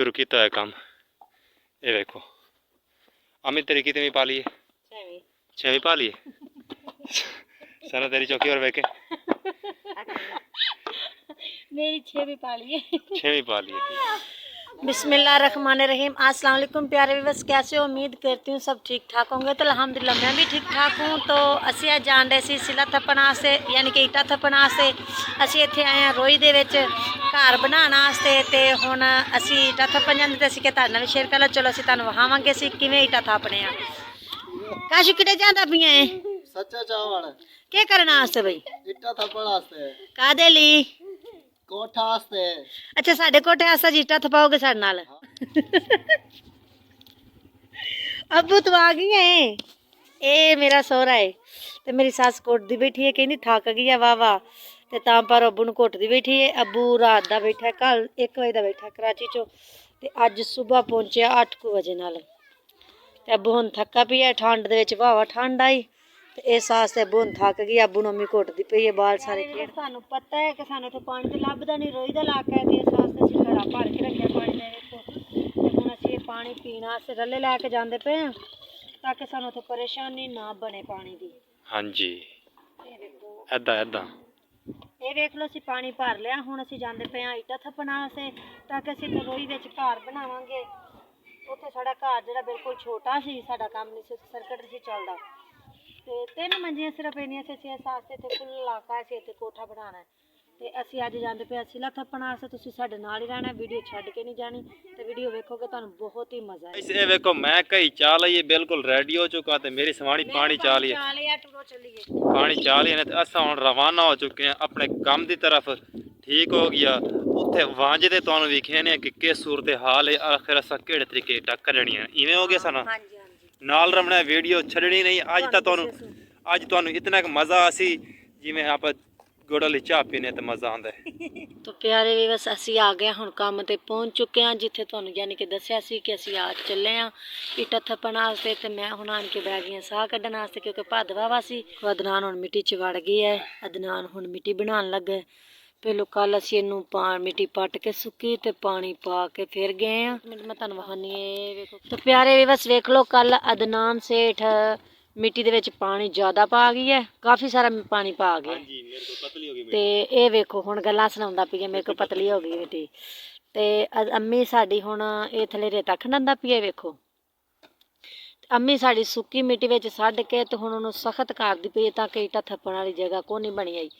शुरू किया है काम। ये देखो अमित तेरी कितनी पाली है? छवी पाली है। सना तेरी चौकी और बेके मेरी छवी पाली है। छवी पाली है। बिस्मिल्लाहिर्रहमानिर्रहीम। अस्सलाम वालेकुम प्यारे व्यूअर्स, कैसे हो? उम्मीद करती हूँ सब ठीक ठाक होंगे। तो अल्हम्दुलिल्लाह मैं भी ठीक ठाक हूँ। तो असी आज जान रहे सी सिला थप्पण वास्ते, यानी कि ईटा थप्पण वास्ते। असी इत्थे आए हैं रोई दे विच घर बनाने वास्ते। ते हुण असी ईटा थप्पण जांदे ते असी तुहाडे नाल शेयर कर लो। चलो असी तुहानूं विखावांगे असी किवें ईटा थापणे आ। काशू किते जांदा पिया है? सच्चा चावल क्या करना वास्ते बई? इट्टा थप्पड़ वास्ते। कादे लई? कोठा वास्ते। अच्छा साडे कोठे वास्ते ईटा थपाओगे साडे नाल? अबू तू आ गई है? ए मेरा सोहरा है ते मेरी सस कोटदी बैठी है, कहंदी थक गई है वाह वाह। ते तां पर अबू नूं कोटदी बैठी है। अबू रात दा बैठा है, कल 1 बजे दा बैठा कराची चो ते अज सुबह पहुंचे 8 बजे नाल। ते अबू हुण थक्का पिया है, ठंड दे विच वाह ठंड आई ते इस वास्ते अबू हुण थक गई। अबू नूं अम्मी कोटदी पई है, बाल सारे खेड़। सानूं पता है कि सानूं इत्थे पानी ते लभदा नहीं, रोई दा इलाका है ते इस वास्ते असीं घड़ा भर के रखिया पानी दे विच। हुण असीं पानी पीण वास्ते रल्ले लैके जांदे पे हां ताकि सानूं उत्थे परेशानी ना बने पानी दी। हाँ जी ऐदा ऐदा ये वेख लो असीं पानी भर लिया। हुण असीं जांदे पे हां ईटा थप्पण वास्ते ताकि असीं इत्थे रोई विच घर बनावांगे। उत्थे साडा घर जिहड़ा बिल्कुल छोटा सी, साडा काम नहीं सी, सर्कट नहीं सी चलदा ते 3 मंजियां सिर्फ इन्नियां सी। इस वास्ते इत्थे खुल्ला इलाका है, असीं इत्थे कोठा बनाना है ते असीं अज जांदे पे सिला थप्पण वास्ते। तुसीं साडे नाल ही रहना, वीडियो छड्ड के नहीं जानी ते वीडियो वेखोगे तुहानूं बहुत ही मजा आएगा। ये देखो मैं कहीं चाल ये बिल्कुल रेडी हो चुका ते मेरी सवाणी पानी चाल ही पानी चाल ही ने। असां हुण रवाना हो चुके हैं अपने काम की तरफ। ठीक हो गया उत्थे वांजदे तुहानूं विखेने कि किस सूरत हाल है, आखिर असां किहड़े तरीके टक्कर करनी है। इवें हो गया साना नाल रमना, वीडियो छड्डनी नहीं। अज तुहानूं इतना मज़ा आसी जिवें आप गुड़ वाली चाह पीने ते मज़ा आंदा है। तो प्यारे भी बस असी आ गए हुण काम ते पहुंच चुके हैं जिथे तुहानूं यानी कि दस्सिया सी कि असी आ चले हाँ ईटा थप्पण वास्ते। ते मैं हुण आन के बैग गई साह कड्ढण वास्ते क्योंकि भद वावा सी। अदनान हुण मिट्टी च वड़ गई है। अदनान हुण मिट्टी बनाउण लगा। पहलों कल असी इनू मिट्टी पट के सुक्की ते पानी पा के फिर गए हैं। मैं तुहानूं वखानी है। तो प्यारे भी बस वेख लो कल अदनान सेठ मिट्टी दे विच पानी ज़्यादा पा गई है, काफ़ी सारा पानी पा गया ते ये वेखो हुण गल्लां सुणाउंदा पई है मेरे को पतली हो गई मिट्टी। ते अम्मी साडी हुण ये थल्ले रेता खंडांदा पई है वेखो। अम्मी साडी सुक्की मिट्टी विच सड्ड के ते हुण उहनूं सख्त करदी पई है ताकि ईटा थप्पण वाली जगह कोई नहीं बनी आई।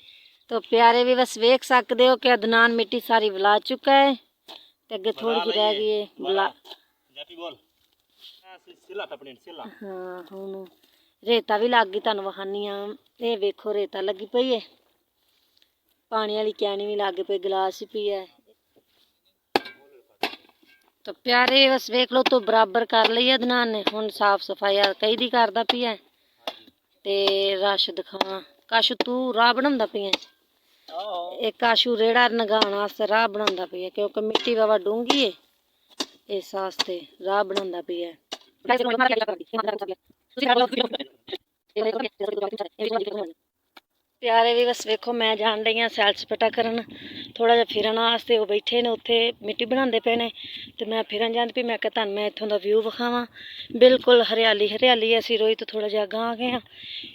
तो प्यारे भी बस वेख सकते हो कि अदनान मिट्टी सारी वला चुका है ते अगे थोड़ी जी रह गई है वला। हाँ हुण रेता भी लग गई, तुहानूं विखानी आ। ये वेखो रेता लगी पई है, पानी वाली कैनी भी लग पई, गिलास भी पी है। तो प्यारे बस वेख लो तो बराबर कर ली अदनान ने। हुण साफ सफाई कई दी करदा पई है ते रश दिखावां। काशू तू राह बनाउंदा पई है? एक काशू रेड़ा नगाउण वास्ते राह बनाउंदा पई है क्योंकि मिट्टी वावा डूंगी है, इस वास्ते राह बनाउंदा पई है। प्यारे भी बस वेखो मैं जान रही हाँ सैर सपाटा करन थोड़ा जिहा फिरन वास्ते। वो बैठे ने उत्थे मिट्टी बनाते पे ने ते मैं फिरन जाती पई। मैं कहा तुहानूं मैं इत्थों दा व्यू विखावां, बिल्कुल हरियाली हरियाली। असीं रोई तो थोड़ा जिहा गांह गए हाँ।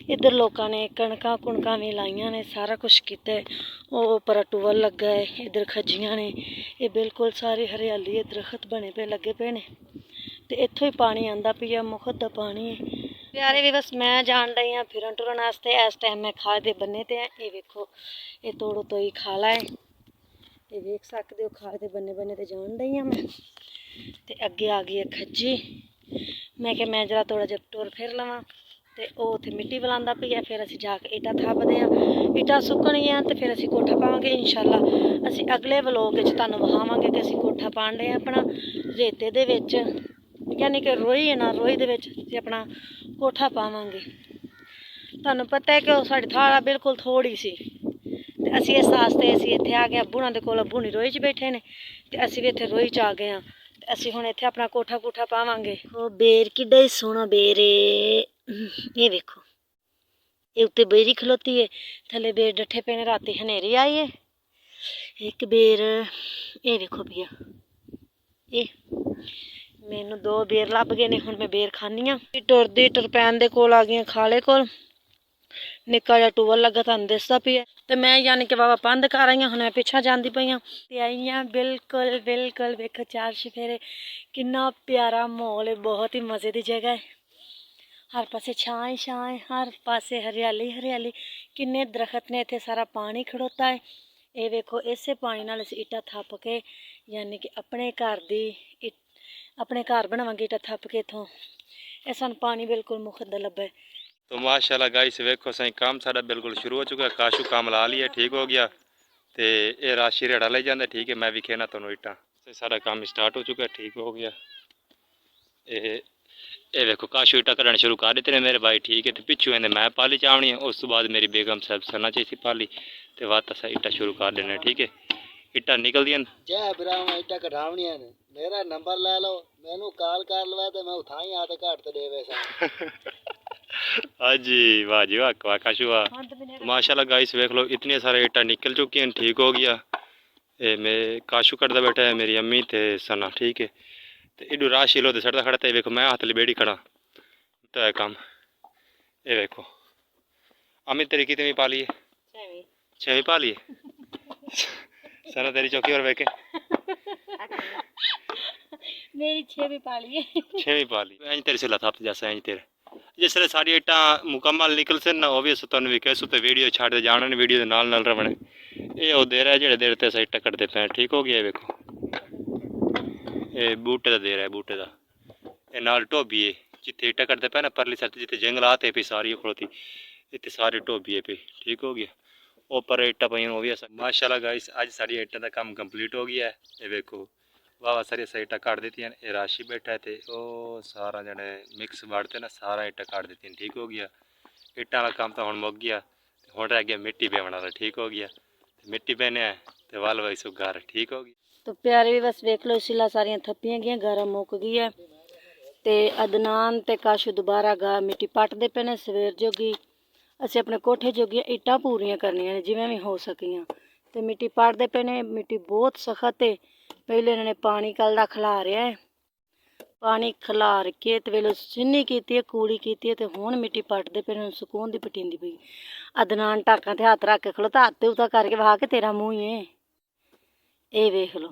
इधर लोगों ने कणकां कुणकां भी लाइयां ने, सारा कुछ कीता है। वो उपर टूबल लगा है, इधर खज्जियां ने, ये बिल्कुल सारी हरियाली है, दरखत बने पे लगे पे ने ते इत्थों ही पानी आंदा पिया, मुफ्त दा पानी है। प्यारे भी बस मैं जान रही हाँ फिरन टुरन वास्ते। इस टाइम मैं खाल दे बन्ने ते है। ये वेखो ये तोड़ो तो ही खाला है, ये वेख सकते हो। खाल दे बन्ने बन्ने ते जान रही हाँ मैं ते अगे आ गई है खज्जी। मैं क्या मैं जरा थोड़ा जिहा टुर फिर लवां ते ओह उत्थे मिट्टी वलांदा पई है। फिर असीं जाके ईटा थापदे हां, ईटा सुक्कणगियां ते फिर असीं कोठा पावांगे इंशाअल्लाह। असीं अगले व्लॉग विच तुहानूं विखावांगे कि असीं कोठा पाण डए अपना रेते दे विच, यानी कि रोई है ना, रोई दे विच असीं अपना कोठा पावांगे। तुहानूं पता है कि वो साडी थाला बिल्कुल थोड़ी सी ते असीं इस वास्ते असीं इत्थे आ गए। अब्बू हुणां दे कोल अब्बू हुणी रोई च बैठे ने ते असीं भी इत्थे रोई च आ गए हाँ ते असीं हुण इत्थे अपना कोठा कूठा पावांगे। ओ बेर किड्डा ही सोहना बेर है, ये वेखो ये उत्ते बेरी खलोती है, थल्ले बेर डट्ठे पे ने, राती हनेरी आई है। एक बेर ये वेखो भैया ਇਹ ਮੈਨੂੰ 2 ਬੇਰ ਲੱਭ ਗਏ ਨੇ, ਹੁਣ ਮੈਂ ਬੇਰ ਖਾਣੀ ਆ। ਟੁਰਦੀ ਟਰਪੈਨ ਦੇ ਕੋਲ ਆ ਗਈ, ਖਾਲੇ ਕੋਲ ਨਿੱਕਾ ਜਿਹਾ ਟੂਵਲ ਲੱਗਾ ਤੁਹਾਨੂੰ ਦਿਸਦਾ ਪਿਆ, ਤੇ ਮੈਂ ਯਾਨੀ ਕਿ ਬਾਬਾ ਬੰਦ ਕਰ ਆਈ ਹਾਂ। ਹੁਣ ਮੈਂ ਪਿੱਛਾ ਜਾਂਦੀ ਪਈ ਹਾਂ ਤੇ ਆਈ ਹਾਂ ਬਿਲਕੁਲ ਬਿਲਕੁਲ ਵੇਖੋ ਚਾਰ ਚੁਫੇਰੇ, ਕਿੰਨਾ ਪਿਆਰਾ ਮਾਹੌਲ ਹੈ, ਬਹੁਤ ਹੀ ਮਜ਼ੇ ਦੀ ਜਗ੍ਹਾ ਹੈ। ਹਰ ਪਾਸੇ ਛਾਂ ਹੀ ਛਾਂ ਹੈ, ਹਰ ਪਾਸੇ ਹਰਿਆਲੀ ਹਰਿਆਲੀ, ਕਿੰਨੇ ਦਰਖਤ ਨੇ ਇੱਥੇ, ਸਾਰਾ ਪਾਣੀ ਖੜੋਤਾ ਹੈ। ਇਹ ਵੇਖੋ ਇਸੇ ਪਾਣੀ ਨਾਲ ਅਸੀਂ ਇੱਟਾਂ ਥੱਪ ਕੇ ਯਾਨੀ ਕਿ ਆਪਣੇ ਘਰ ਬਣਾਵਾਂਗੇ ਇੱਟਾਂ ਥੱਪ ਕੇ ਇੱਥੋਂ। ਇਹ ਸਾਨੂੰ ਪਾਣੀ ਬਿਲकुल मुफ्त दा लब्भा है। तो माशाल्लाह गाइस वेखो सही काम सारा बिल्कुल शुरू हो चुका है। काशू काम ला लिया, ठीक हो गया। तो ये राशि रेड़ा ले जाते, ठीक है। मैं भी कहना तुहानू इट्टां सारा काम स्टार्ट हो चुका है, ठीक हो गया। ये वेखो काशू इट्टां कढ़ना शुरू कर दिते ने मेरे भाई, ठीक है। तो पिछू इन्हें मैं पाली चावनी है, उस तो बाद मेरी बेगम साहब सना चाहिए पाली, तो वात अस इट्टां शुरू कर देने, ठीक है। इट्टां निकल दियां जय ब्राह्मण इट्टा कढ़ावनियां ने, मेरा नंबर ले लो, मैनू कॉल कर लवा ते मैं उठाई आ ते घट ते देवे सा। हाँ जी, वाह जी वाह, वाह काशू वाह। माशाल्लाह गाइस वेख लो इतनी सारे इट्टां निकल चुकी हैं, ठीक हो गया। ये मैं काशू कटदा बैठा है मेरी अम्मी ते सना, ठीक है। तो इडू राश लो तो सड़दा खड़ा, तो वेखो मैं हाथ लिबेड़ी खड़ा, तो है काम। ये वेखो अम्मी तेरी कितनी पाली है? 6वीं पाली है। सना तेरी चौकी और वेखे मेरी 6वीं पाली है। 6वीं पाली इंज तेरे से लथा जैसा इंज तेरे जिसले सारी इट्टां मुकम्मल निकल से ना, भी तुहानू भी कैसू तो वीडियो छाड़ते जाना ने, वीडियो दे नाल रवणे। ये वो देर है जेड़े देर ते अस इट्टां कटदे पे, ठीक हो गया। वेखो ये बूटे दा देर है, बूटे दा। ये नाल ढोबी है जिथे इट्टां कटदे पे ना, परली साइड जिथे जंगलात है पे सारी खड़ोती, इतने सारी ढोबी है पे, ठीक हो गया। ऊपर इट्टां पईयां वो भी अस माशाल्लाह गाइस अज सारी इट्टां दा काम कंप्लीट हो गया है। ये वेखो वाह सारी साइटां काट दी, ये राशि बैठा है, तो वो सारा जने मिक्स बाड़ते ना, सारा इट्टां काट दी, ठीक हो गया। इट्टां वाला काम तो हुण मुक गया, हुण रह गया मिट्टी पेवण वाला, ठीक हो गया। मिट्टी पेने तो वाल वाई सो घर, ठीक हो गया। तो प्यारे भी बस वेख लो सिला सारियां थप्पियां गईयां, गारा मुक गई है। ते अदनान ते काशू दोबारा गा मिट्टी पटदे पे ने, सवेर जोगी असीं अपने कोठे जोगी इट्टां पूरियां करनियां ने जिवें भी हो सकियां। ते मिट्टी पटदे पे ने, मिट्टी बहुत सख्त है। पहले इन्होंने पानी कल दा खिलारिया है, पानी खिलार के ते वेले सिन्नी कीती है, कूड़ी कीती है, ते हुण मिट्टी पटदे पे ने, सुकून दी पटींदी पई। अदनान टाकां ते हत्थ रख के खलोता, हत्थ ते उता करके वहा के तेरा मूँह ही है। ये वेख लो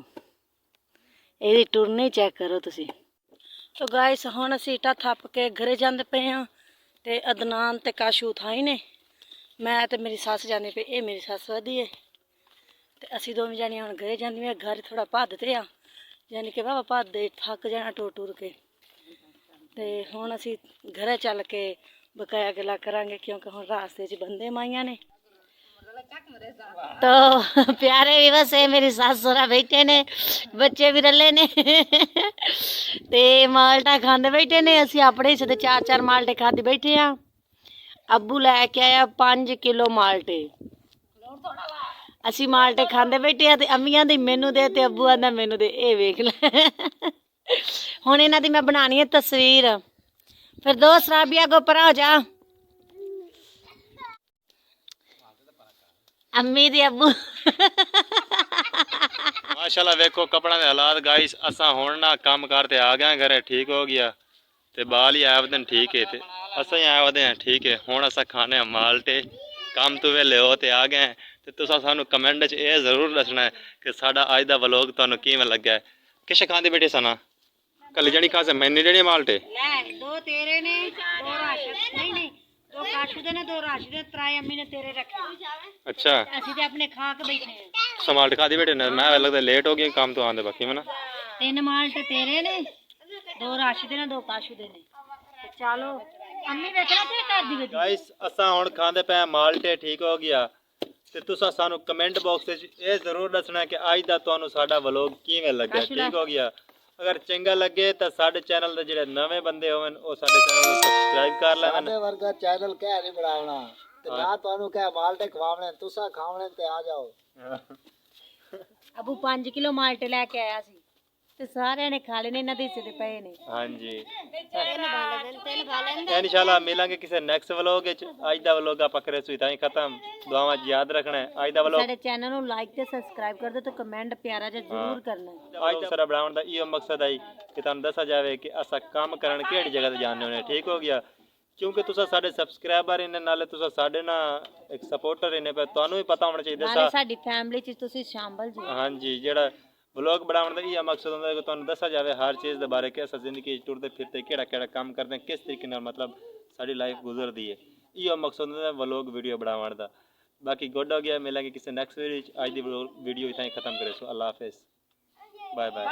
ਇਹਦੀ ਟੁਰਨੀ चेक करो तुसी। तो गाइस हुण असीं इट्टां थप के घरे जांदे पे हाँ, ते अदनान ते काशू थाई ने, मैं ते मेरी सस जांदी पे, ये मेरी सस वधी है। ते असीं दोवें जानियां हुण घरे जांदियां, घर थोड़ा भदते आ, यानी कि बाबा भदे थक जाना टुर टुर के। ते हुण असीं घरे चल के बकाया गल्लां करांगे, क्योंकि हुण रास्ते च बंदे माइयां ने। तो प्यारे भी बस मेरी सास सौरा बैठे ने, बच्चे भी रले ने ते माल्टा खांदे बैठे ने। असीं अपने हिस्से ते 4-4 माल्टे खाते बैठे हाँ। अब्बू लैके आया 5 किलो माल्टे, असीं माल्टे खांदे बैठे हाँ। ते अम्मियां दी मैनू दे ते अब्बू आंदा मैनू दे। ये वेख ले हुण इन्हां दी मैं बनानी है तस्वीर, फिर दो सराबिया को परा हो जा। अम्मी दी अब्बू माशाल्लाह वेखो कपड़ा दे हालात गाइस, असा हुण ना काम करते आ गए घरे, ठीक हो गया। ते बाल ही आए दिन, ठीक है। ते असा ही आए हैं, ठीक है। हुण असा खाने माल्टे, काम तो वेले हो ते आ गए। ते तुसा सानू कमेंट च ये जरूर दसना है कि साडा अज दा व्लॉग तुहानू किवें लग्गा है। किश खांदे बैठे सना कल जणी खासे मैंने जणी माल्टे दो तेरे ने, दो राशिद नहीं नहीं, दो काशू दे ने, दो राशिद दे, त्राए अम्मी ने तेरे रखे। अच्छा ਅਸੀਂ ਤੇ ਆਪਣੇ ਖਾ ਕੇ ਬੈਠੇ ਆ। समाल्ट खादी बैठे ने, मैं लगता लेट हो गया काम तो आंदे बाकी में ना। 3 ਮਾਲਟੇ ਤੇਰੇ ਨੇ, 2 ਰਾਸ਼ੀ ਦੇ ਨੇ, 2 ਕਾਸ਼ੂ ਦੇ ਨੇ। ਤੇ ਚਲੋ ਅੰਮੀ ਵੇਖਣਾ ਤੇ ਕਰਦੀ ਵੇ गाइस असा हुण खांदे पे माल्टे, ठीक हो गया। ते तुसा सानू कमेंट बॉक्स विच ये जरूर दसना कि अज दा तुहानू साडा व्लॉग किवें लग्गा, ठीक हो गया। अगर चंगा लगे तो साडे चैनल दे जेड़े नवे बंदे होवन ओ साडे चैनल नू सब्सक्राइब कर लेवन। साडे वर्गा चैनल कह नहीं बनावना, ते ना तुहानू कह माल्टे खवावणे, तुसा खावणे ते आ जाओ। अबू 5 किलो माल्टे लेके आया सी। ਤੇ ਸਾਰਿਆਂ ਨੇ ਖਾ ਲੈਣੇ, ਇਹਨਾਂ ਦੇ ਹਿੱਸੇ ਦੇ ਪਏ ਨੇ। ਹਾਂਜੀ ਤਿੰਨ ਖਾ ਲੈਂਦੇ। ਇਨਸ਼ਾਅੱਲਾ ਮਿਲਾਂਗੇ ਕਿਸੇ ਨੈਕਸਟ ਵਲੋਗ ਵਿੱਚ। ਅੱਜ ਦਾ ਵਲੋਗ ਆਪਾਂ ਕਰੇ ਸੋ ਤਾਂ ਹੀ ਖਤਮ। ਦੁਆਵਾਂ 'ਚ ਯਾਦ ਰੱਖਣਾ ਹੈ। ਅੱਜ ਦਾ ਵਲੋਗ ਸਾਡੇ ਚੈਨਲ ਨੂੰ ਲਾਈਕ ਤੇ ਸਬਸਕ੍ਰਾਈਬ ਕਰ ਦਿਓ ਤੇ ਕਮੈਂਟ ਪਿਆਰਾ ਜਿਹਾ ਜ਼ਰੂਰ ਕਰਨਾ। ਅੱਜ ਦਾ ਸਾਰਾ ਬਣਾਉਣ ਦਾ ਇਹੋ ਮਕਸਦ ਹੈ ਕਿ ਤੁਹਾਨੂੰ ਦੱਸਿਆ ਜਾਵੇ ਕਿ ਅਸਾਂ ਕੰਮ ਕਰਨ ਕਿਹੜੀ ਜਗ੍ਹਾ ਤੇ ਜਾਂਦੇ ਹੋਣੇ। ਠੀਕ ਹੋ ਗਿਆ, ਕਿਉਂਕਿ ਤੁਸੀਂ ਸਾਡੇ ਸਬਸਕ੍ਰਾਈਬਰ ਇਹਨੇ, ਨਾਲੇ ਤੁਸੀਂ ਸਾਡੇ ਨਾਲ ਇੱਕ ਸਪੋਰਟਰ ਇਹਨੇ, ਪਰ ਤੁਹਾਨੂੰ ਵੀ ਪਤਾ ਹੋਣਾ ਚਾਹੀਦਾ ਨਾਲੇ ਸਾਡੀ ਫੈਮਿਲੀ 'ਚ ਤੁਸੀਂ ਸ਼ਾਮਲ ਜੀ। ਹਾਂਜੀ, ਜਿਹੜਾ ਵਲੋਗ ਬਣਾਉਣ ਦਾ ਇਹ ਮਕਸਦ ਹੁੰਦਾ ਕਿ ਤੁਹਾਨੂੰ ਦੱਸਿਆ ਜਾਵੇ ਹਰ ਚੀਜ਼ ਦੇ ਬਾਰੇ ਕਿ ਅਸਾਂ ਜ਼ਿੰਦਗੀ 'ਚ ਟੁਰਦੇ ਫਿਰਦੇ ਕਿਹੜਾ ਕਿਹੜਾ ਕੰਮ ਕਰਦੇ ਹਾਂ, ਕਿਸ ਤਰੀਕੇ ਨਾਲ ਮਤਲਬ ਸਾਡੀ ਲਾਈਫ ਗੁਜ਼ਰਦੀ ਹੈ। ਇਹ ਮਕਸਦ ਹੁੰਦਾ ਵਲੋਗ ਵੀਡੀਓ ਬਣਾਉਣ ਦਾ। ਬਾਕੀ ਗੁੱਡ ਹੋ ਗਿਆ, ਮਿਲਾਂਗੇ ਕਿਸੇ ਨੈਕਸਟ ਵੀਡੀਓ 'ਚ। ਅੱਜ ਦੀ ਵੀਡੀਓ ਇੱਥੇ ਹੀ ਖਤਮ ਕਰੇ ਸੋ ਅੱਲਾ ਹਾਫਿਜ਼, ਬਾਏ ਬਾਏ।